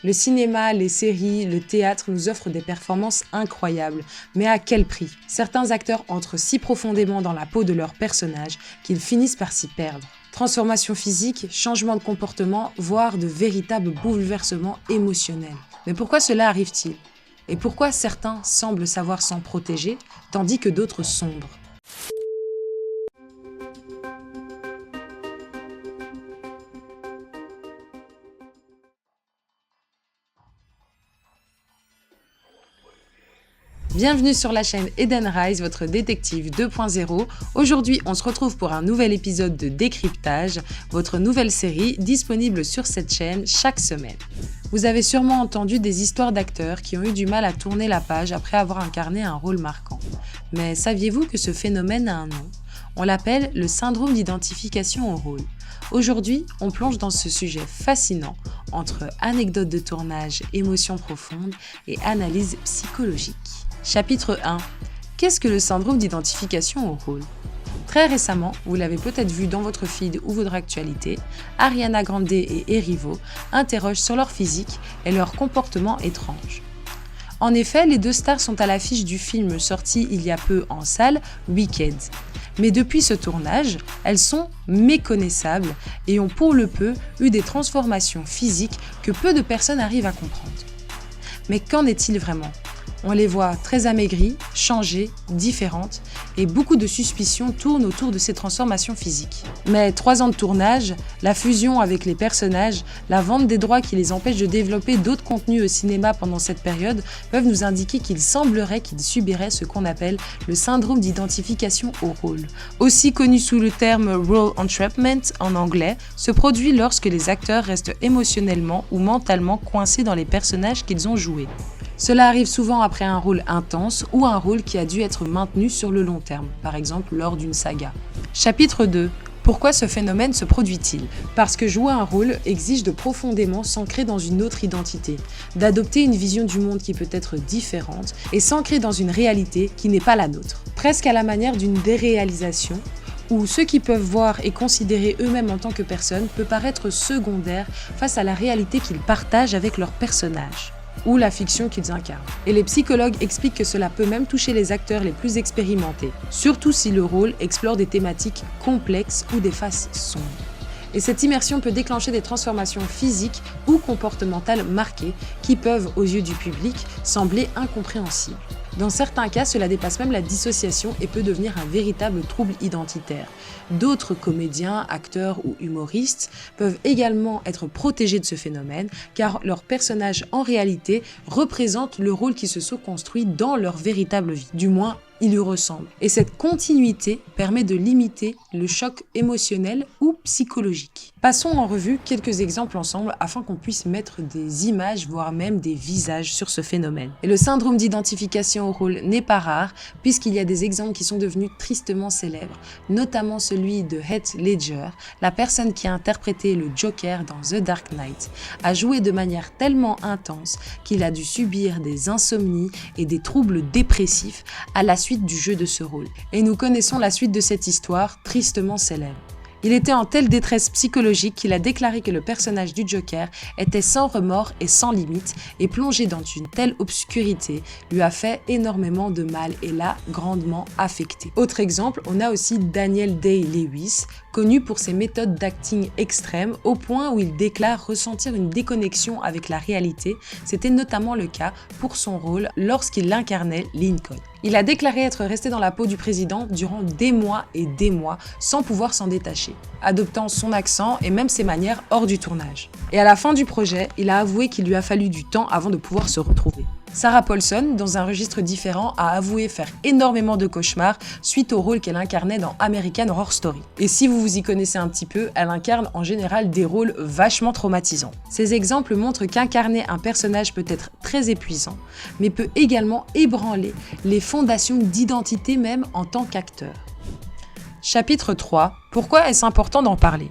Le cinéma, les séries, le théâtre nous offrent des performances incroyables, mais à quel prix ? Certains acteurs entrent si profondément dans la peau de leur personnage qu'ils finissent par s'y perdre. Transformation physique, changement de comportement, voire de véritables bouleversements émotionnels. Mais pourquoi cela arrive-t-il ? Et pourquoi certains semblent savoir s'en protéger, tandis que d'autres sombrent ? Bienvenue sur la chaîne Edenrise, votre détective 2.0. Aujourd'hui, on se retrouve pour un nouvel épisode de Décryptage, votre nouvelle série disponible sur cette chaîne chaque semaine. Vous avez sûrement entendu des histoires d'acteurs qui ont eu du mal à tourner la page après avoir incarné un rôle marquant. Mais saviez-vous que ce phénomène a un nom ? On l'appelle le syndrome d'identification au rôle. Aujourd'hui, on plonge dans ce sujet fascinant entre anecdotes de tournage, émotions profondes et analyse psychologique. Chapitre 1. Qu'est-ce que le syndrome d'identification au rôle ? Très récemment, vous l'avez peut-être vu dans votre feed ou votre actualité, Ariana Grande et Erivo interrogent sur leur physique et leur comportement étrange. En effet, les deux stars sont à l'affiche du film sorti il y a peu en salle, Wicked. Mais depuis ce tournage, elles sont méconnaissables et ont pour le peu eu des transformations physiques que peu de personnes arrivent à comprendre. Mais qu'en est-il vraiment ? On les voit très amaigries, changées, différentes, et beaucoup de suspicions tournent autour de ces transformations physiques. Mais 3 ans de tournage, la fusion avec les personnages, la vente des droits qui les empêche de développer d'autres contenus au cinéma pendant cette période peuvent nous indiquer qu'il semblerait qu'ils subiraient ce qu'on appelle le syndrome d'identification au rôle. Aussi connu sous le terme role entrapment en anglais, se produit lorsque les acteurs restent émotionnellement ou mentalement coincés dans les personnages qu'ils ont joués. Cela arrive souvent après un rôle intense ou un rôle qui a dû être maintenu sur le long terme, par exemple lors d'une saga. Chapitre 2. Pourquoi ce phénomène se produit-il ? Parce que jouer un rôle exige de profondément s'ancrer dans une autre identité, d'adopter une vision du monde qui peut être différente et s'ancrer dans une réalité qui n'est pas la nôtre. Presque à la manière d'une déréalisation, où ceux qui peuvent voir et considérer eux-mêmes en tant que personnes peut paraître secondaire face à la réalité qu'ils partagent avec leurs personnages ou la fiction qu'ils incarnent. Et les psychologues expliquent que cela peut même toucher les acteurs les plus expérimentés, surtout si le rôle explore des thématiques complexes ou des faces sombres. Et cette immersion peut déclencher des transformations physiques ou comportementales marquées qui peuvent, aux yeux du public, sembler incompréhensibles. Dans certains cas, cela dépasse même la dissociation et peut devenir un véritable trouble identitaire. D'autres comédiens, acteurs ou humoristes peuvent également être protégés de ce phénomène car leurs personnages en réalité représentent le rôle qui se sont construits dans leur véritable vie. Du moins, ils lui ressemblent. Et cette continuité permet de limiter le choc émotionnel ou psychologique. Passons en revue quelques exemples ensemble afin qu'on puisse mettre des images, voire même des visages sur ce phénomène. Et le syndrome d'identification au rôle n'est pas rare puisqu'il y a des exemples qui sont devenus tristement célèbres, notamment celui de Heath Ledger, la personne qui a interprété le Joker dans The Dark Knight, a joué de manière tellement intense qu'il a dû subir des insomnies et des troubles dépressifs à la suite du jeu de ce rôle. Et nous connaissons la suite de cette histoire tristement célèbre. Il était en telle détresse psychologique qu'il a déclaré que le personnage du Joker était sans remords et sans limite et plongé dans une telle obscurité lui a fait énormément de mal et l'a grandement affecté. Autre exemple, on a aussi Daniel Day-Lewis, connu pour ses méthodes d'acting extrêmes au point où il déclare ressentir une déconnexion avec la réalité. C'était notamment le cas pour son rôle lorsqu'il incarnait Lincoln. Il a déclaré être resté dans la peau du président durant des mois et des mois sans pouvoir s'en détacher, adoptant son accent et même ses manières hors du tournage. Et à la fin du projet, il a avoué qu'il lui a fallu du temps avant de pouvoir se retrouver. Sarah Paulson, dans un registre différent, a avoué faire énormément de cauchemars suite au rôle qu'elle incarnait dans American Horror Story. Et si vous vous y connaissez un petit peu, elle incarne en général des rôles vachement traumatisants. Ces exemples montrent qu'incarner un personnage peut être très épuisant, mais peut également ébranler les fondations d'identité même en tant qu'acteur. Chapitre 3. Pourquoi est-ce important d'en parler ?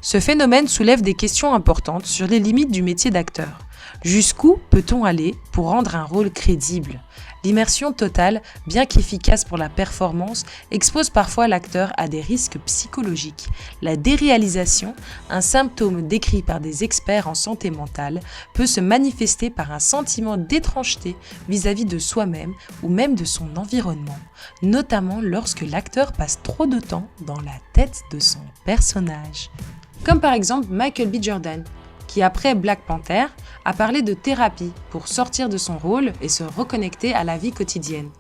Ce phénomène soulève des questions importantes sur les limites du métier d'acteur. Jusqu'où peut-on aller pour rendre un rôle crédible ? L'immersion totale, bien qu'efficace pour la performance, expose parfois l'acteur à des risques psychologiques. La déréalisation, un symptôme décrit par des experts en santé mentale, peut se manifester par un sentiment d'étrangeté vis-à-vis de soi-même ou même de son environnement, notamment lorsque l'acteur passe trop de temps dans la tête de son personnage. Comme par exemple Michael B. Jordan, qui après Black Panther a parlé de thérapie pour sortir de son rôle et se reconnecter à la vie quotidienne.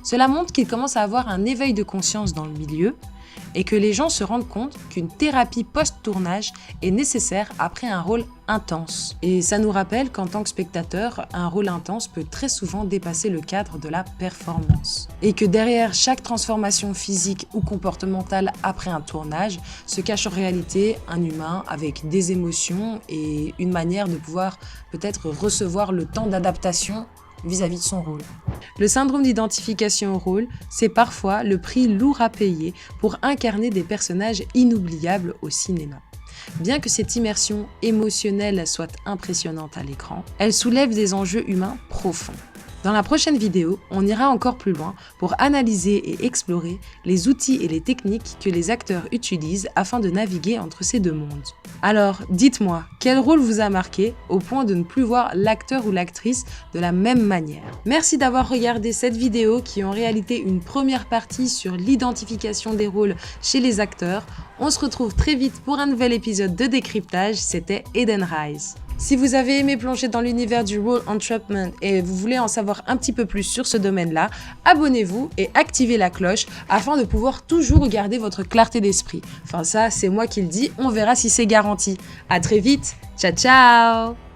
Cela montre qu'il commence à avoir un éveil de conscience dans le milieu et que les gens se rendent compte qu'une thérapie post-tournage est nécessaire après un rôle intense. Et ça nous rappelle qu'en tant que spectateur, un rôle intense peut très souvent dépasser le cadre de la performance. Et que derrière chaque transformation physique ou comportementale après un tournage se cache en réalité un humain avec des émotions et une manière de pouvoir peut-être recevoir le temps d'adaptation vis-à-vis de son rôle. Le syndrome d'identification au rôle, c'est parfois le prix lourd à payer pour incarner des personnages inoubliables au cinéma. Bien que cette immersion émotionnelle soit impressionnante à l'écran, elle soulève des enjeux humains profonds. Dans la prochaine vidéo, on ira encore plus loin pour analyser et explorer les outils et les techniques que les acteurs utilisent afin de naviguer entre ces deux mondes. Alors, dites-moi, quel rôle vous a marqué au point de ne plus voir l'acteur ou l'actrice de la même manière? Merci d'avoir regardé cette vidéo qui est en réalité une première partie sur l'identification des rôles chez les acteurs. On se retrouve très vite pour un nouvel épisode de décryptage, c'était Edenrise. Si vous avez aimé plonger dans l'univers du role entrapment et vous voulez en savoir un petit peu plus sur ce domaine-là, abonnez-vous et activez la cloche afin de pouvoir toujours garder votre clarté d'esprit. Enfin ça, c'est moi qui le dis, on verra si c'est garanti. À très vite, ciao ciao!